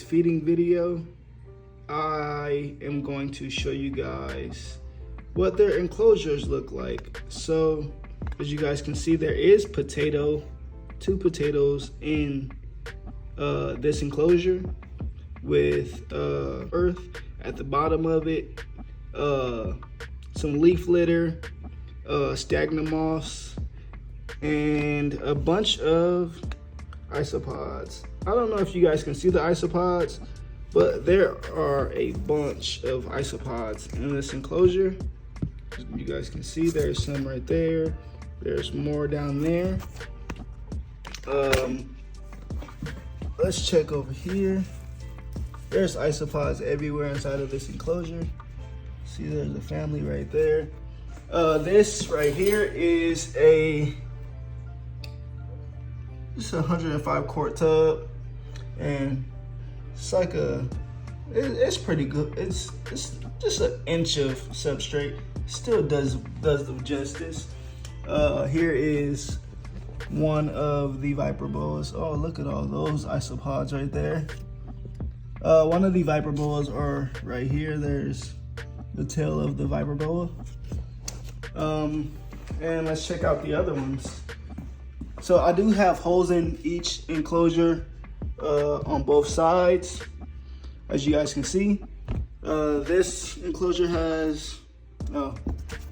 feeding video, I am going to show you guys what their enclosures look like. So as you guys can see, there is two potatoes in this enclosure with earth at the bottom of it, some leaf litter, sphagnum moss, and a bunch of isopods. I don't know if you guys can see the isopods, but there are a bunch of isopods in this enclosure. You guys can see there's some right there. There's more down there. Let's check over here. There's isopods everywhere inside of this enclosure. See, there's a family right there. This right here is a 105 quart tub, and it's like it's pretty good. It's just an inch of substrate. Still does the justice. Here is one of the viper boas. Oh, look at all those isopods right there. One of the viper boas are right here. There's the tail of the viper boa. And let's check out the other ones. So I do have holes in each enclosure on both sides, as you guys can see. This enclosure has no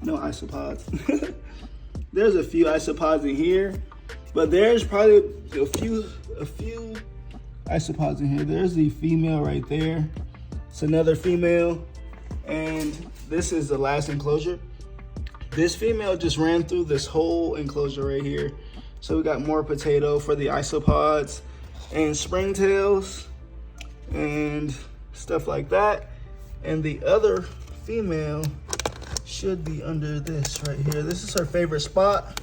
isopods. There's a few isopods in here, but there's probably a few isopods in here. There's the female right there. It's another female, and this is the last enclosure. This female just ran through this whole enclosure right here. So we got more potato for the isopods and springtails and stuff like that. And the other female should be under this right here. This is her favorite spot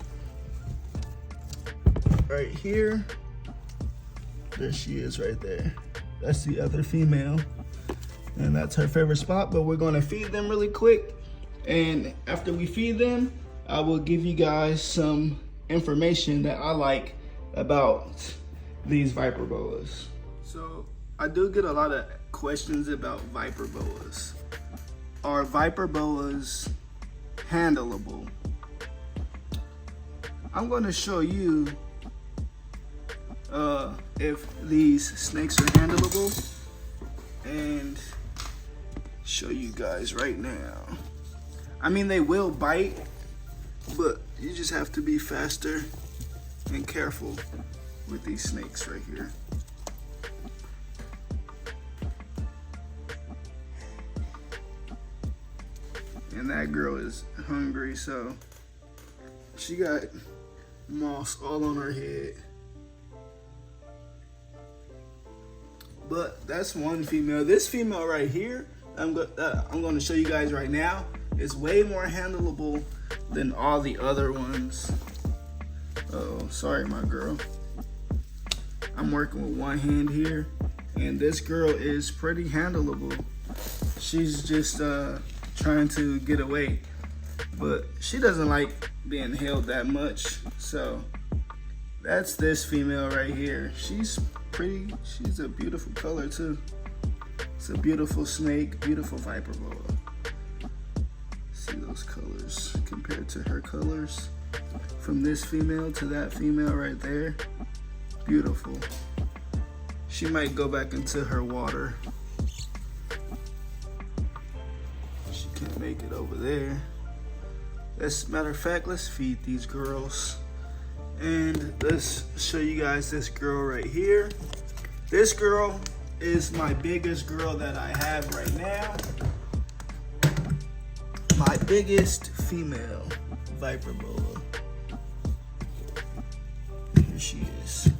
right here. There she is right there. That's the other female, and that's her favorite spot. But we're going to feed them really quick, and after we feed them, I will give you guys some information that I like about these viper boas. So I do get a lot of questions about viper boas. Are viper boas handleable? I'm going to show you if these snakes are handleable, and show you guys right now. I mean, they will bite, but you just have to be faster and careful with these snakes right here. And that girl is hungry, so she got moss all on her head. But that's one female. This female right here, I'm going to show you guys right now, is way more handleable than all the other ones. Oh, sorry, my girl. I'm working with one hand here, and this girl is pretty handleable. She's just trying to get away, but she doesn't like being held that much. So that's this female right here. She's pretty. She's a beautiful color too. It's a beautiful snake, beautiful viper boa. See those colors compared to her colors from this female to that female right there. Beautiful. She might go back into her water. She can't make it over there. Matter of fact, let's feed these girls. And let's show you guys this girl right here. This girl is my biggest girl that I have right now. My biggest female viper boa. Here she is.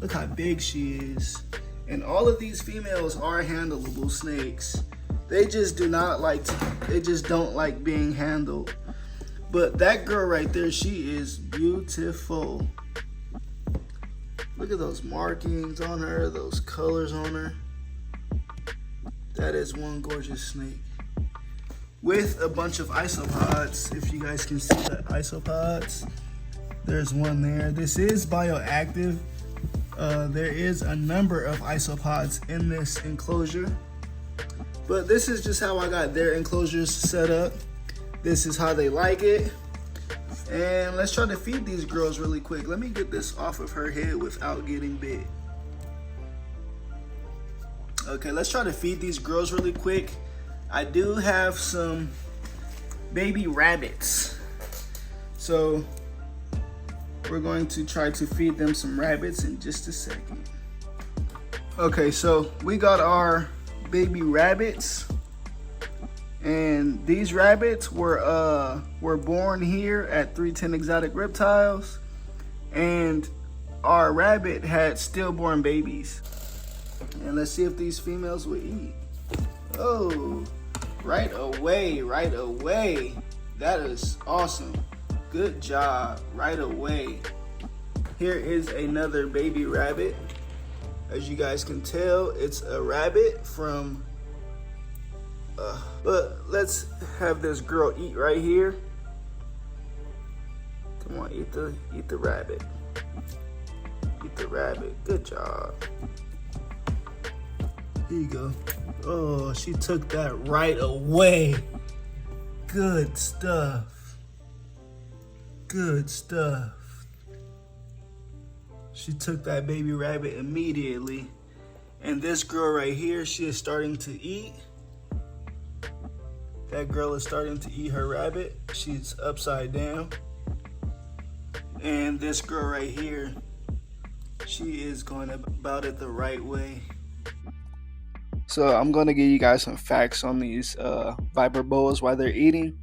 Look how big she is. And all of these females are handleable snakes. They just don't like being handled. But that girl right there, she is beautiful. Look at those markings on her, those colors on her. That is one gorgeous snake. With a bunch of isopods, if you guys can see the isopods. There's one there. This is bioactive. There is a number of isopods in this enclosure, but this is just how I got their enclosures set up. This is how they like it. And let's try to feed these girls really quick. Let me get this off of her head without getting bit. Okay, let's try to feed these girls really quick. I do have some baby rabbits. So we're going to try to feed them some rabbits in just a second. Okay, so we got our baby rabbits. And these rabbits were born here at 310 Exotic Reptiles, and our rabbit had stillborn babies. And let's see if these females will eat. Oh, right away. That is awesome. Good job, right away. Here is another baby rabbit. As you guys can tell, it's a rabbit from but let's have this girl eat right here. Come on, eat the rabbit. Eat the rabbit. Good job. Here you go. Oh, she took that right away. Good stuff. Good stuff. She took that baby rabbit immediately. And this girl right here, she is starting to eat. That girl is starting to eat her rabbit. She's upside down. And this girl right here, she is going about it the right way. So I'm going to give you guys some facts on these viper boas while they're eating.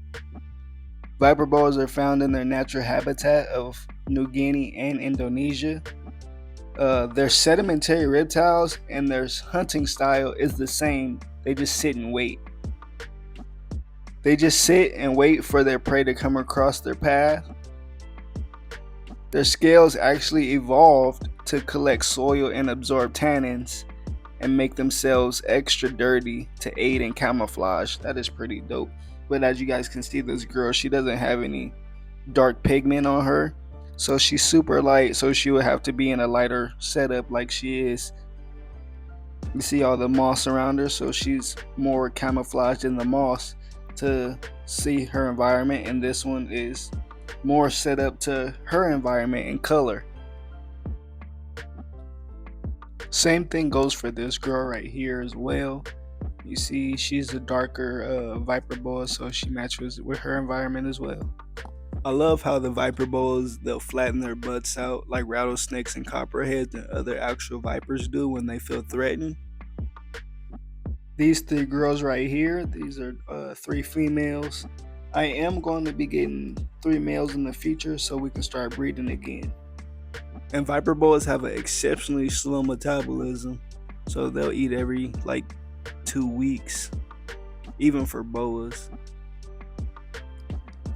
Viper boas are found in their natural habitat of New Guinea and Indonesia. They're sedimentary reptiles, and their hunting style is the same. They just sit and wait. They just sit and wait for their prey to come across their path. Their scales actually evolved to collect soil and absorb tannins and make themselves extra dirty to aid in camouflage. That is pretty dope. But as you guys can see, this girl, she doesn't have any dark pigment on her. So she's super light, so she would have to be in a lighter setup like she is. You see all the moss around her, so she's more camouflaged in the moss to see her environment, and this one is more set up to her environment and color. Same thing goes for this girl right here as well. You see she's a darker viper boa, so she matches with her environment as well. I love how the viper boas, they'll flatten their butts out like rattlesnakes and copperheads and other actual vipers do when they feel threatened. These three girls right here, these are 3 females. I am going to be getting 3 males in the future so we can start breeding again. And viper boas have an exceptionally slow metabolism, so they'll eat every 2 weeks, even for boas.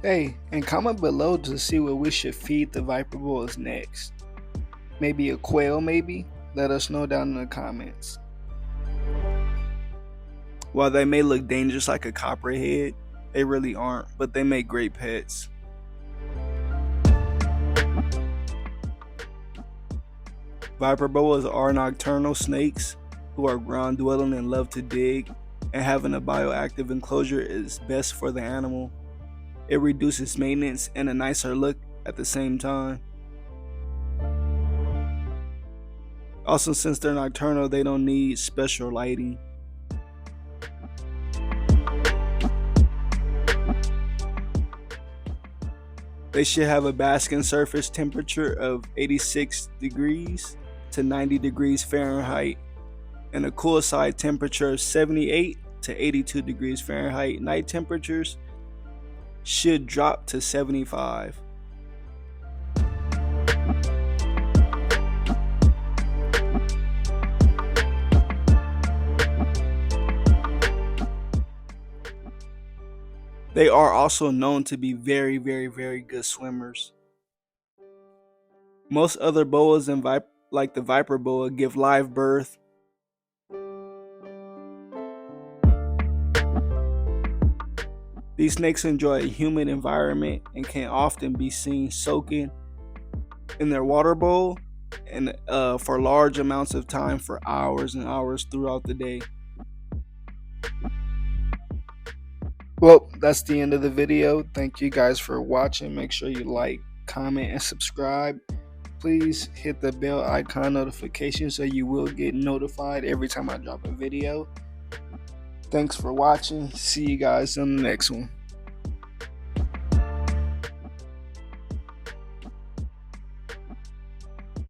Hey, and comment below to see what we should feed the viper boas next. Maybe a quail, maybe? Let us know down in the comments. While they may look dangerous like a copperhead, they really aren't, but they make great pets. Viper boas are nocturnal snakes who are ground dwelling and love to dig, and having a bioactive enclosure is best for the animal. It reduces maintenance and a nicer look at the same time. Also, since they're nocturnal, they don't need special lighting. They should have a basking surface temperature of 86 degrees to 90 degrees Fahrenheit and a cool side temperature of 78 to 82 degrees Fahrenheit. Night temperatures should drop to 75. They are also known to be very, very, very good swimmers. Most other boas like the viper boa give live birth. These snakes enjoy a humid environment and can often be seen soaking in their water bowl and for large amounts of time, for hours and hours throughout the day. Well, that's the end of the video. Thank you guys for watching. Make sure you like, comment, and subscribe. Please hit the bell icon notification so you will get notified every time I drop a video. Thanks for watching. See you guys in the next one.